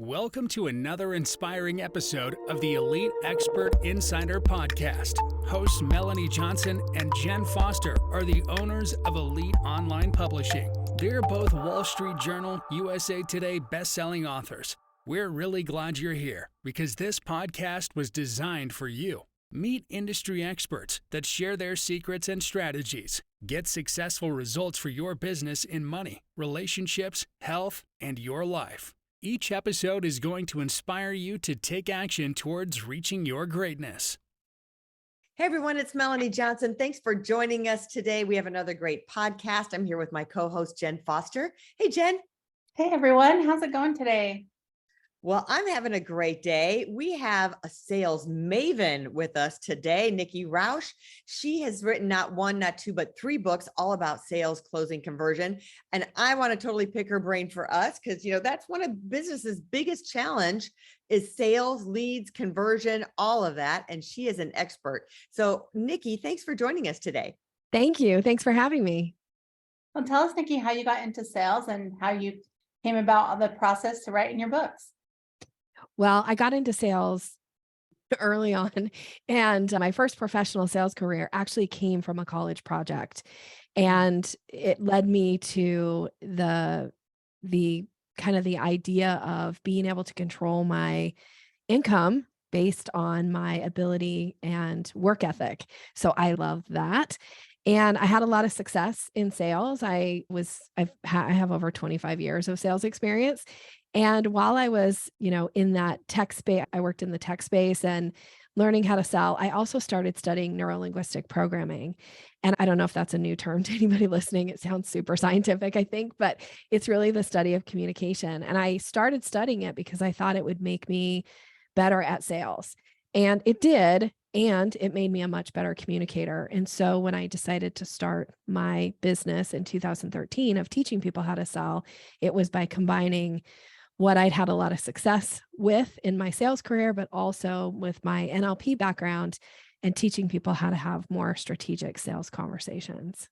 Welcome to another inspiring episode of the Elite Expert Insider Podcast. Hosts Melanie Johnson and Jen Foster are the owners of Elite Online Publishing. They're both Wall Street Journal, USA Today best-selling authors. We're really glad you're here because this podcast was designed for you. Meet industry experts that share their secrets and strategies. Get successful results for your business in money, relationships, health, and your life. Each episode is going to inspire you to take action towards reaching your greatness. Hey everyone, it's Melanie Johnson. Thanks for joining us today. We have another great podcast. I'm here with my co-host, Jen Foster. Hey, Jen. Hey everyone, how's it going today? Well, I'm having a great day. We have a sales maven with us today, Nikki Roush. She has written not one, not two, but three books all about sales, closing, conversion. And I want to totally pick her brain for us because, that's one of business's biggest challenge is sales, leads, conversion, all of that. And she is an expert. So Nikki, thanks for joining us today. Thank you. Thanks for having me. Well, tell us, Nikki, how you got into sales and how you came about the process to write in your books. Well, I got into sales early on, and my first professional sales career actually came from a college project, and it led me to the kind of the idea of being able to control my income based on my ability and work ethic. So I love that. And I had a lot of success in sales. I have over 25 years of sales experience. And while I was, in that tech space, I worked in the tech space and learning how to sell. I also started studying neurolinguistic programming. And I don't know if that's a new term to anybody listening. It sounds super scientific, I think, but it's really the study of communication. And I started studying it because I thought it would make me better at sales. And it did. And it made me a much better communicator. And so when I decided to start my business in 2013 of teaching people how to sell, it was by combining what I'd had a lot of success with in my sales career, but also with my NLP background and teaching people how to have more strategic sales conversations.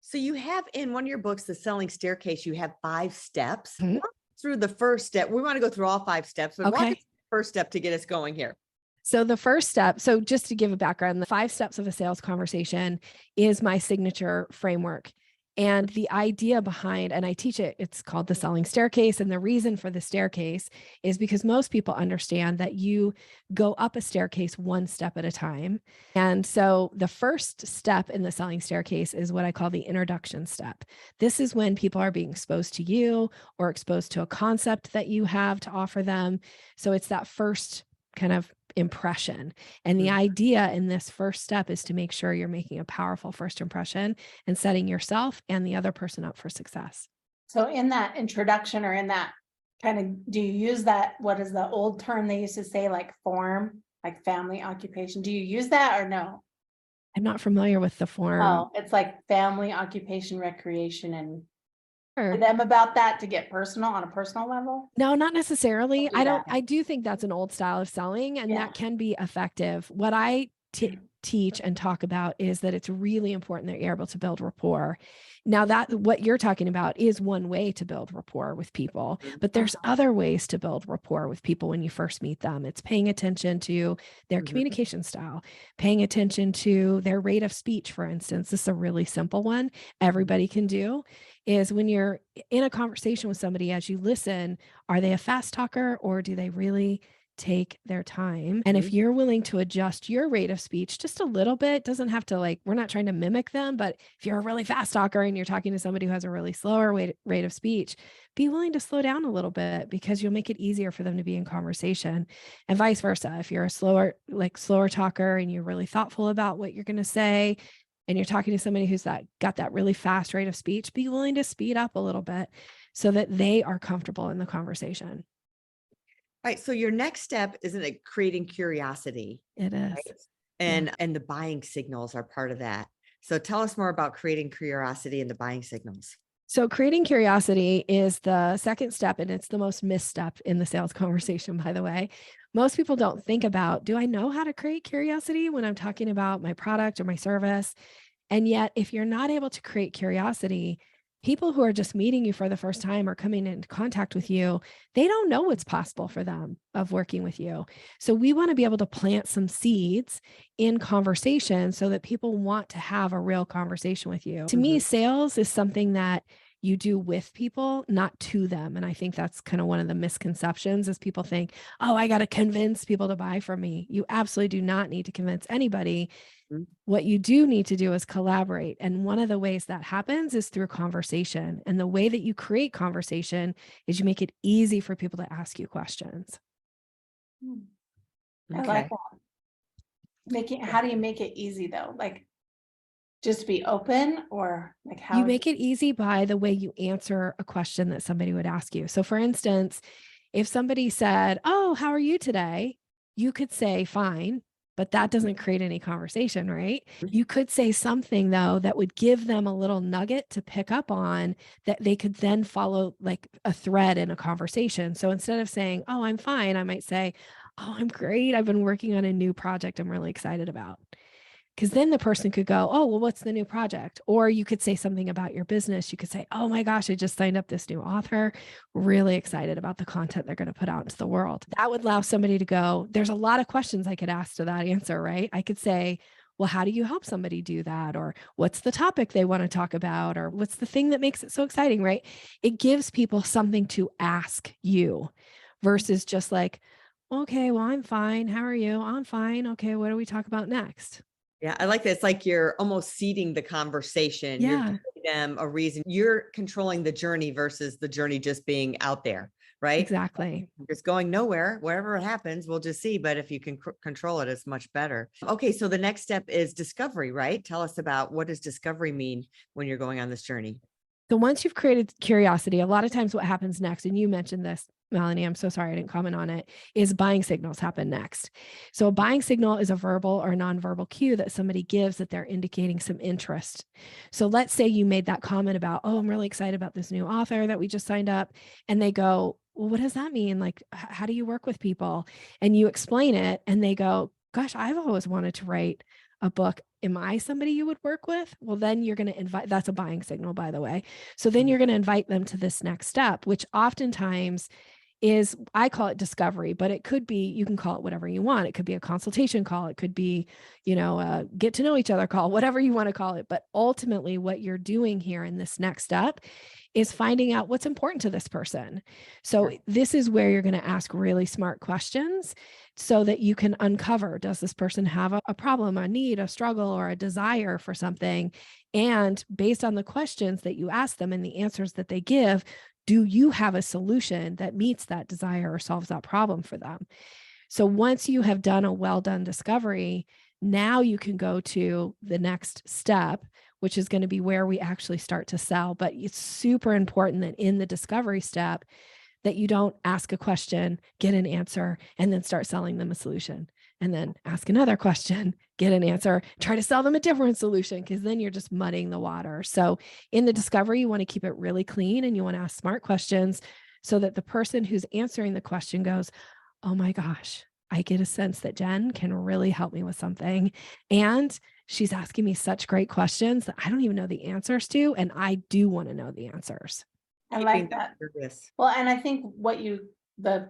So you have in one of your books, The Selling Staircase, you have 5 steps. Mm-hmm. Walk through the first step. We want to go through all 5 steps, but walk us through the first step to get us going here. So the first step, so just to give a background, the 5 steps of a sales conversation is my signature framework. And the idea behind, and I teach it, it's called the selling staircase. And the reason for the staircase is because most people understand that you go up a staircase one step at a time. And so the first step in the selling staircase is what I call the introduction step. This is when people are being exposed to you or exposed to a concept that you have to offer them. So it's that first kind of impression. And the idea in this first step is to make sure you're making a powerful first impression and setting yourself and the other person up for success. So in that introduction or in that kind of, do you use that, what is the old term they used to say, like form, like family occupation? Do you use that or no? I'm not familiar with the form. Oh, it's like family occupation, recreation, and them about that to get personal on a personal level? No, not necessarily. I do think that's an old style of selling and that can be effective. What I teach and talk about is that it's really important that you're able to build rapport. Now that what you're talking about is one way to build rapport with people, but there's other ways to build rapport with people when you first meet them. It's paying attention to their communication style, paying attention to their rate of speech, for instance. This is a really simple one everybody can do, is when you're in a conversation with somebody, as you listen, are they a fast talker or do they really take their time? And if you're willing to adjust your rate of speech just a little bit, doesn't have to we're not trying to mimic them, but if you're a really fast talker and you're talking to somebody who has a really slower rate of speech, be willing to slow down a little bit because you'll make it easier for them to be in conversation, and vice versa. If you're a slower talker and you're really thoughtful about what you're going to say, and you're talking to somebody who's got that really fast rate of speech, be willing to speed up a little bit so that they are comfortable in the conversation. Right. So your next step, isn't it creating curiosity? It is. Right? And the buying signals are part of that. So tell us more about creating curiosity and the buying signals. So creating curiosity is the second step, and it's the most missed step in the sales conversation, by the way. Most people don't think about, do I know how to create curiosity when I'm talking about my product or my service? And yet, if you're not able to create curiosity, People who are just meeting you for the first time or coming into contact with you, they don't know what's possible for them of working with you. So we want to be able to plant some seeds in conversation so that people want to have a real conversation with you. To me, sales is something that you do with people, not to them. And I think that's kind of one of the misconceptions is people think, oh, I got to convince people to buy from me. You absolutely do not need to convince anybody. What you do need to do is collaborate. And one of the ways that happens is through conversation. And the way that you create conversation is you make it easy for people to ask you questions. I like that. How do you make it easy though? Like just be open, or like how you make it easy by the way you answer a question that somebody would ask you. So for instance, if somebody said, oh, how are you today? You could say, fine. But that doesn't create any conversation, right? You could say something though that would give them a little nugget to pick up on that they could then follow like a thread in a conversation. So instead of saying, oh, I'm fine, I might say, oh, I'm great. I've been working on a new project I'm really excited about. Because then the person could go, oh, well, what's the new project? Or you could say something about your business. You could say, oh my gosh, I just signed up this new author. Really excited about the content they're going to put out into the world. That would allow somebody to go, there's a lot of questions I could ask to that answer, right? I could say, well, how do you help somebody do that? Or what's the topic they want to talk about? Or what's the thing that makes it so exciting, right? It gives people something to ask you versus just like, okay, well, I'm fine. How are you? I'm fine. Okay, what do we talk about next? Yeah, I like that. It's like you're almost seeding the conversation. You're Yeah, giving them a reason. You're controlling the journey versus the journey just being out there, right? exactly. It's going nowhere. Wherever it happens, we'll just see. But if you can control it, it's much better. Okay, so the next step is discovery, right? Tell us about what does discovery mean when you're going on this journey? So once you've created curiosity, a lot of times what happens next, and you mentioned this, Melanie, I'm so sorry I didn't comment on it, is buying signals happen next. So a buying signal is a verbal or nonverbal cue that somebody gives that they're indicating some interest. So let's say you made that comment about, oh, I'm really excited about this new author that we just signed up. And they go, well, what does that mean? Like, how do you work with people? And you explain it and they go, gosh, I've always wanted to write a book. Am I somebody you would work with? Well, then you're going to invite, that's a buying signal, by the way. So then you're going to invite them to this next step, which oftentimes is, I call it discovery, but it could be, you can call it whatever you want. It could be a consultation call. It could be, a get to know each other call, whatever you want to call it. But ultimately what you're doing here in this next step is finding out what's important to this person. So this is where you're going to ask really smart questions so that you can uncover, does this person have a problem, a need, a struggle, or a desire for something? And based on the questions that you ask them and the answers that they give, do you have a solution that meets that desire or solves that problem for them? So once you have done a well done discovery, now you can go to the next step, which is going to be where we actually start to sell. But it's super important that in the discovery step, that you don't ask a question, get an answer, and then start selling them a solution. And then ask another question, get an answer, try to sell them a different solution, because then you're just muddying the water. So in the discovery, you want to keep it really clean and you want to ask smart questions so that the person who's answering the question goes, oh my gosh, I get a sense that Jen can really help me with something. And she's asking me such great questions that I don't even know the answers to. And I do want to know the answers. I like that. Well, and I think the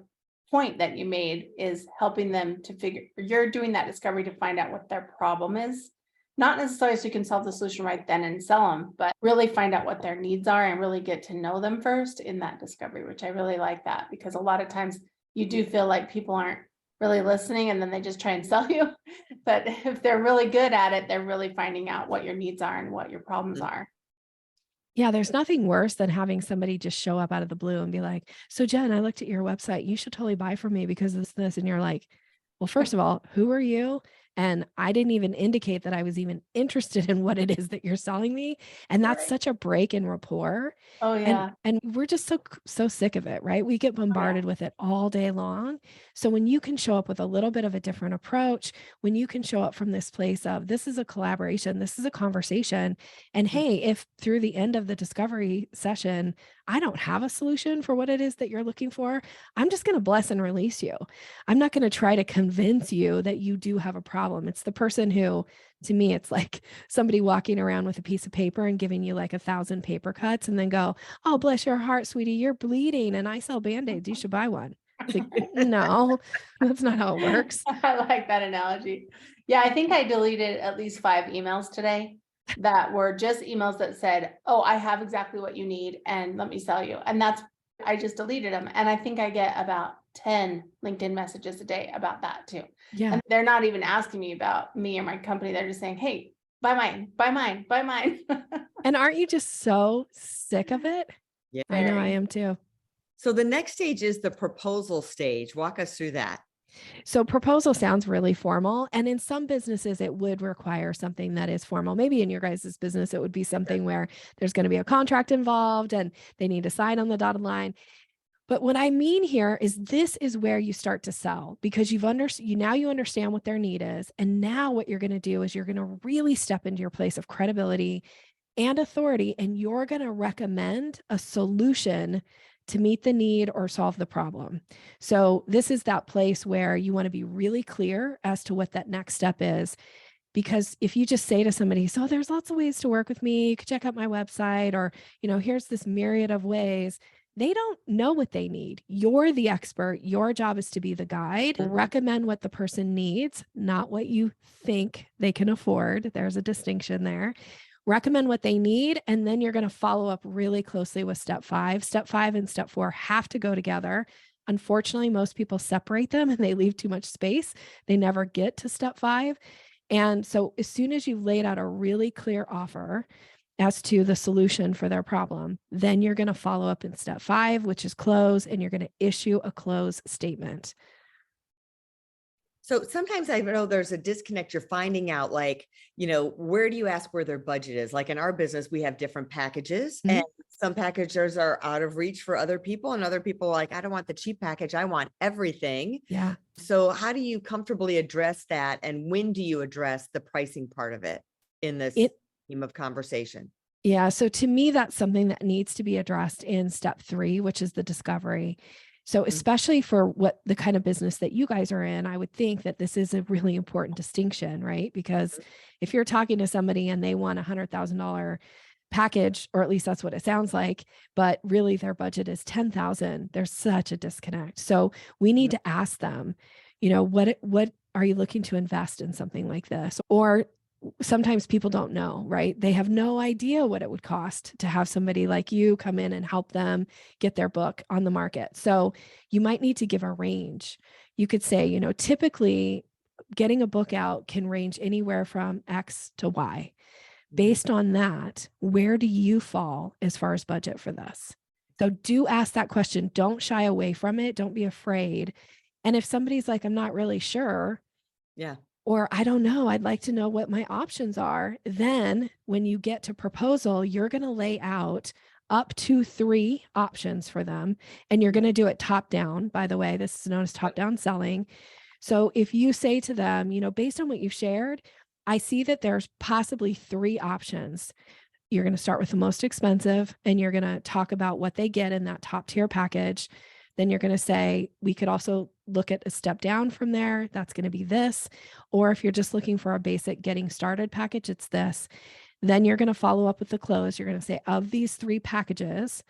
point that you made is helping them to you're doing that discovery to find out what their problem is, not necessarily so you can solve the solution right then and sell them, but really find out what their needs are and really get to know them first in that discovery, which I really like that, because a lot of times you do feel like people aren't really listening and then they just try and sell you. But if they're really good at it, they're really finding out what your needs are and what your problems are. Yeah, there's nothing worse than having somebody just show up out of the blue and be like, so Jen, I looked at your website. You should totally buy from me because of this. And you're like, well, first of all, who are you? And I didn't even indicate that I was even interested in what it is that you're selling me. And that's such a break in rapport. Oh yeah. And we're just so sick of it, right? We get bombarded with it all day long. So when you can show up with a little bit of a different approach, when you can show up from this place of, this is a collaboration, this is a conversation. And hey, if through the end of the discovery session, I don't have a solution for what it is that you're looking for, I'm just going to bless and release you. I'm not going to try to convince you that you do have a problem problem. It's the person who, to me, it's like somebody walking around with a piece of paper and giving you like 1,000 paper cuts and then go, oh, bless your heart, sweetie, you're bleeding and I sell Band-Aids. You should buy one. It's like, no, that's not how it works. I like that analogy. Yeah, I think I deleted at least 5 emails today that were just emails that said, oh, I have exactly what you need and let me sell you. And I just deleted them. And I think I get about 10 LinkedIn messages a day about that too. Yeah. And they're not even asking me about me or my company. They're just saying, hey, buy mine, buy mine, buy mine. And aren't you just so sick of it? Yeah. I know I am too. So the next stage is the proposal stage. Walk us through that. So proposal sounds really formal. And in some businesses, it would require something that is formal. Maybe in your guys' business, it would be something where there's going to be a contract involved and they need to sign on the dotted line. But what I mean here is this is where you start to sell, because you understand what their need is. And now what you're going to do is you're going to really step into your place of credibility and authority, and you're going to recommend a solution to meet the need or solve the problem. So this is that place where you want to be really clear as to what that next step is. Because if you just say to somebody, so there's lots of ways to work with me, you could check out my website, or, here's this myriad of ways, they don't know what they need. You're the expert. Your job is to be the guide, recommend what the person needs, not what you think they can afford. There's a distinction there. Recommend what they need, and then you're going to follow up really closely with step 5. Step 5 and step 4 have to go together. Unfortunately, most people separate them and they leave too much space. They never get to step 5. And so as soon as you've laid out a really clear offer as to the solution for their problem, then you're going to follow up in step 5, which is close, and you're going to issue a close statement. So sometimes I know there's a disconnect. You're finding out, like, where do you ask where their budget is? Like in our business, we have different packages, and some packages are out of reach for other people, and other people are like, I don't want the cheap package. I want everything. Yeah. So how do you comfortably address that? And when do you address the pricing part of it in this theme of conversation? Yeah. So to me, that's something that needs to be addressed in step 3, which is the discovery. So especially for what the kind of business that you guys are in, I would think that this is a really important distinction, right? Because if you're talking to somebody and they want $100,000 package, or at least that's what it sounds like, but really their budget is $10,000, there's such a disconnect. So we need to ask them, what are you looking to invest in something like this? Or sometimes people don't know, right? They have no idea what it would cost to have somebody like you come in and help them get their book on the market. So you might need to give a range. You could say, typically getting a book out can range anywhere from X to Y. Based on that, where do you fall as far as budget for this? So do ask that question. Don't shy away from it. Don't be afraid. And if somebody's like, I'm not really sure. Yeah. Or I don't know, I'd like to know what my options are. Then when you get to proposal, you're going to lay out up to 3 options for them. And you're going to do it top down. By the way, this is known as top down selling. So if you say to them, based on what you've shared, I see that there's possibly 3 options. You're going to start with the most expensive, and you're going to talk about what they get in that top tier package. Then you're going to say, we could also look at a step down from there. That's going to be this. Or if you're just looking for a basic getting started package, it's this. Then you're going to follow up with the close. You're going to say, of these 3 packages,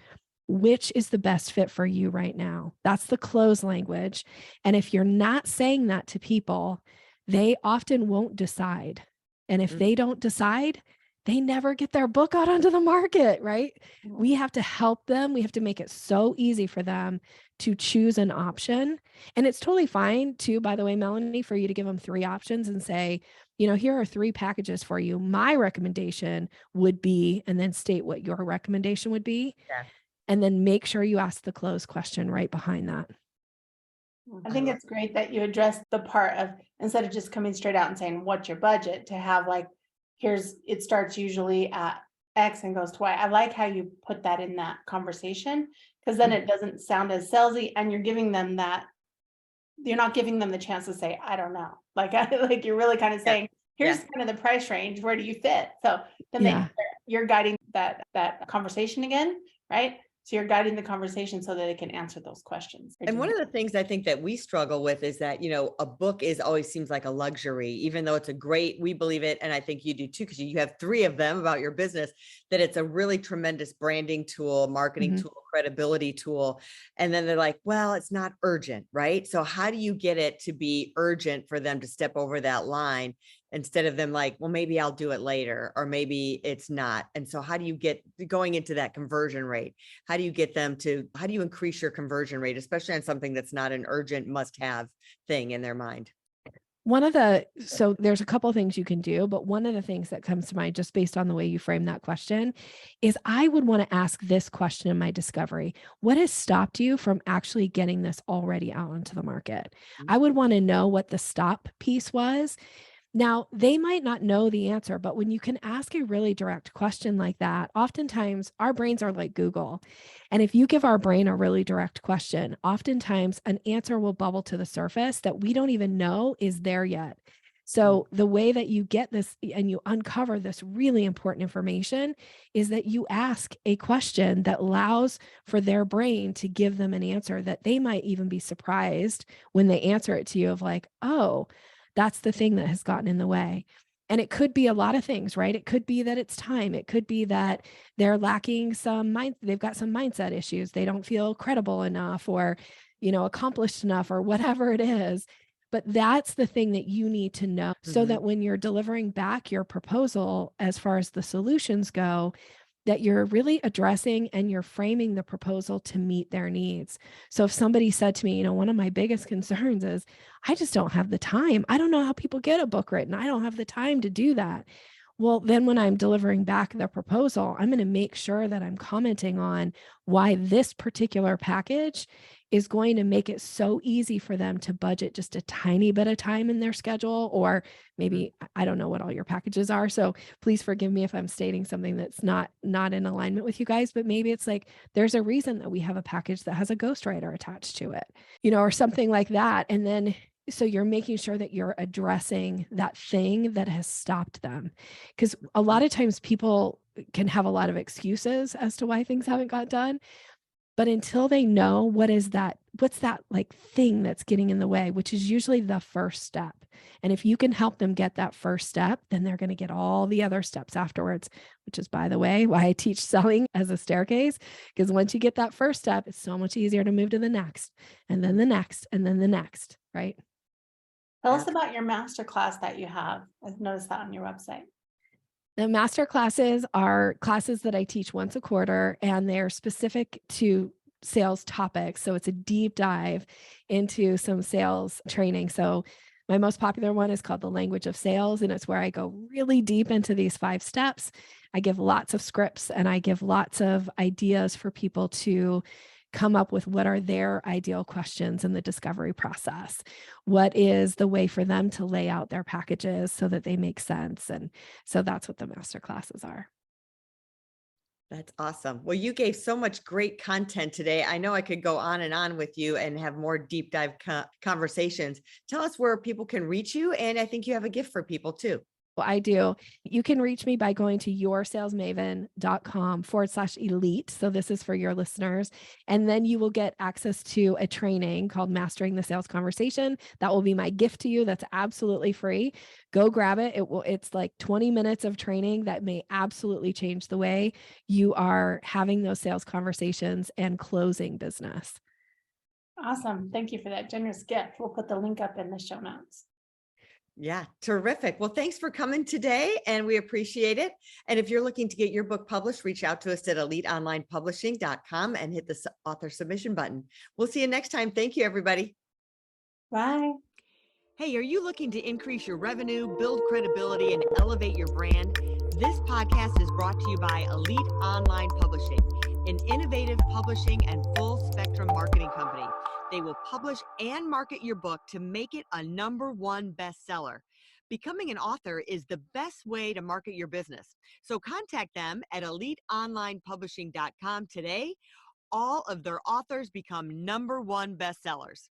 which is the best fit for you right now? That's the close language. And if you're not saying that to people, they often won't decide. And if they don't decide, they never get their book out onto the market, right? We have to help them. We have to make it so easy for them to choose an option. And it's totally fine too, by the way, Melanie, for you to give them 3 options and say, here are 3 packages for you. My recommendation would be, and then state what your recommendation would be. Yeah. And then make sure you ask the close question right behind that. I think it's great that you address the part of, instead of just coming straight out and saying, what's your budget, to have like, it starts usually at X and goes to Y. I like how you put that in that conversation, because then it doesn't sound as salesy, and you're not giving them the chance to say, I don't know. Like you're really kind of saying, here's kind of the price range. Where do you fit? So then you're guiding that conversation again, right? So you're guiding the conversation so that they can answer those questions. And one of the things I think that we struggle with is that, a book is always seems like a luxury, even though it's we believe it. And I think you do too, because you have 3 of them about your business, that it's a really tremendous branding tool, marketing tool, credibility tool. And then they're like, well, it's not urgent, right? So how do you get it to be urgent for them to step over that line instead of them like, well, maybe I'll do it later, or maybe it's not. And so how do you get going into that conversion rate? How do you increase your conversion rate, especially on something that's not an urgent must-have thing in their mind? So there's a couple of things you can do, but one of the things that comes to mind just based on the way you frame that question is I would want to ask this question in my discovery. What has stopped you from actually getting this already out into the market? I would want to know what the stop piece was. Now, they might not know the answer, but when you can ask a really direct question like that, oftentimes our brains are like Google. And if you give our brain a really direct question, oftentimes an answer will bubble to the surface that we don't even know is there yet. So the way that you get this and you uncover this really important information is that you ask a question that allows for their brain to give them an answer that they might even be surprised when they answer it to you of like, oh, that's the thing that has gotten in the way. And it could be a lot of things, right? It could be that it's time. It could be that they're lacking they've got some mindset issues. They don't feel credible enough or, accomplished enough or whatever it is. But that's the thing that you need to know so that when you're delivering back your proposal, as far as the solutions go, that you're really addressing and you're framing the proposal to meet their needs. So if somebody said to me, one of my biggest concerns is I just don't have the time. I don't know how people get a book written. I don't have the time to do that. Well, then when I'm delivering back the proposal, I'm going to make sure that I'm commenting on why this particular package is going to make it so easy for them to budget just a tiny bit of time in their schedule, or maybe I don't know what all your packages are. So please forgive me if I'm stating something that's not in alignment with you guys, but maybe it's like, there's a reason that we have a package that has a ghostwriter attached to it, or something like that. And then so you're making sure that you're addressing that thing that has stopped them. Because a lot of times people can have a lot of excuses as to why things haven't got done. But until they know what's that like thing that's getting in the way, which is usually the first step. And if you can help them get that first step, then they're going to get all the other steps afterwards, which is, by the way, why I teach selling as a staircase. Because once you get that first step, it's so much easier to move to the next, and then the next, and then the next, right? Tell us about your masterclass that you have. I've noticed that on your website. The master classes are classes that I teach once a quarter, and they're specific to sales topics. So it's a deep dive into some sales training. So my most popular one is called The Language of Sales, and it's where I go really deep into these 5 steps. I give lots of scripts and I give lots of ideas for people to come up with what are their ideal questions in the discovery process. What is the way for them to lay out their packages so that they make sense? And so that's what the master classes are. That's awesome. Well, you gave so much great content today. I know I could go on and on with you and have more deep dive conversations. Tell us where people can reach you. And I think you have a gift for people too. I do. You can reach me by going to yoursalesmaven.com/elite. So this is for your listeners. And then you will get access to a training called Mastering the Sales Conversation. That will be my gift to you. That's absolutely free. Go grab it. It's like 20 minutes of training that may absolutely change the way you are having those sales conversations and closing business. Awesome. Thank you for that generous gift. We'll put the link up in the show notes. Yeah, terrific. Well, thanks for coming today, and we appreciate it. And if you're looking to get your book published, reach out to us at eliteonlinepublishing.com and hit the author submission button. We'll see you next time. Thank you, everybody. Bye. Hey, are you looking to increase your revenue, build credibility, and elevate your brand? This podcast is brought to you by Elite Online Publishing, an innovative publishing and full spectrum marketing company. They will publish and market your book to make it a #1 bestseller. Becoming an author is the best way to market your business. So contact them at eliteonlinepublishing.com today. All of their authors become #1 bestsellers.